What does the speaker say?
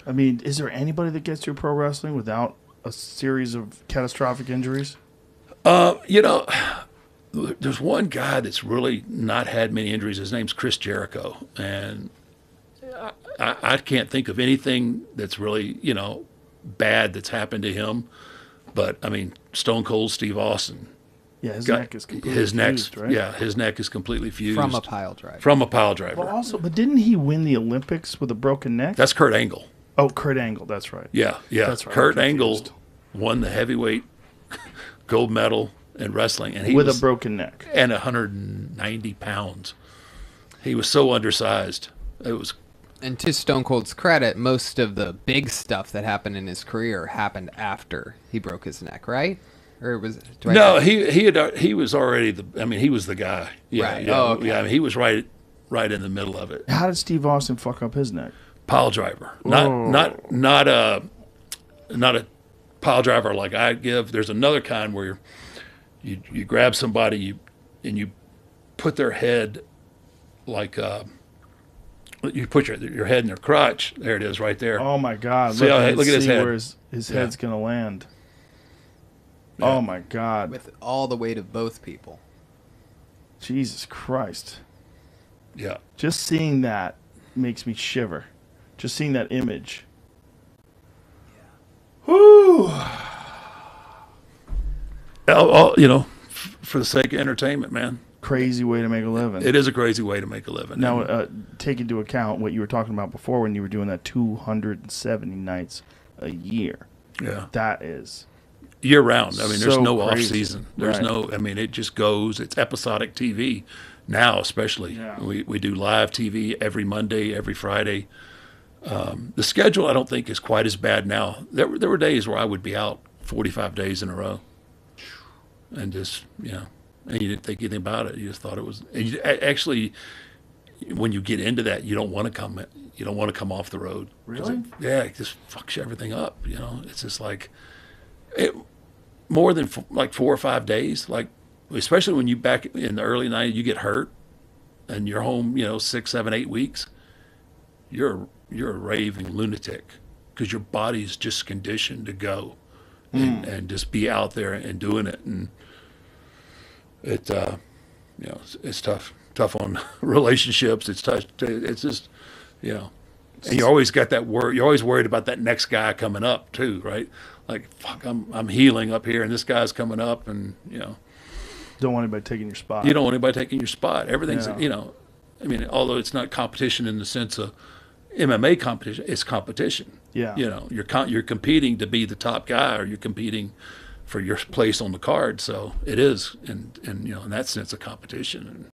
I mean, is there anybody that gets through pro wrestling without a series of catastrophic injuries? You know, there's one guy that's really not had many injuries. His name's Chris Jericho, and I can't think of anything that's really, you know, bad that's happened to him. But I mean, Stone Cold Steve Austin. Yeah, his neck is completely fused, right? Yeah, his neck is completely fused. From a pile driver. From a pile driver. But didn't he win the Olympics with a broken neck? That's Kurt Angle. Oh, Kurt Angle, that's right. Yeah. That's right. Kurt Angle won the heavyweight gold medal in wrestling, and he with was a broken neck and 190 pounds. He was so undersized. It was. And to Stone Cold's credit, most of the big stuff that happened in his career happened after he broke his neck, right? Or was he was already he was the guy. Yeah, right. Yeah, Oh, okay. Yeah. I mean, he was right in the middle of it. How did Steve Austin fuck up his neck? Pile driver, not a pile driver like I give. There's another kind where you grab somebody and you put their head like you put your head in their crotch. There it is, right there. Oh my God! Look at his head. Where his head's gonna land. Yeah. Oh my God! With all the weight of both people. Jesus Christ! Yeah. Just seeing that makes me shiver. Just seeing that image. Yeah. Whoo! You know, for the sake of entertainment, man. Crazy way to make a living. It is a crazy way to make a living. Now, take into account what you were talking about before when you were doing that 270 nights a year. Yeah. That is year round. I mean, there's no crazy. off season. There's no. I mean, it just goes. It's episodic TV now, especially. Yeah. We do live TV every Monday, every Friday. The schedule I don't think is quite as bad now. There were days where I would be out 45 days in a row, and just and you didn't think anything about it. You just thought it was. And actually, when you get into that, you don't want to come. You don't want to come off the road. Really? It just fucks everything up. It's just like more than like 4 or 5 days. Like especially when you back in the early 90s, you get hurt, and you're home. 6, 7, 8 weeks. You're a raving lunatic because your body's just conditioned to go and just be out there and doing it. And it's tough on relationships. It's tough. It's just, and you always got that worry. You're always worried about that next guy coming up too, right? Like, fuck, I'm healing up here and this guy's coming up, and don't want anybody taking your spot. You don't want anybody taking your spot. Everything's, I mean, although it's not competition in the sense of MMA competition, it's competition. Yeah. You're competing to be the top guy, or you're competing for your place on the card. So it is, in that sense, a competition.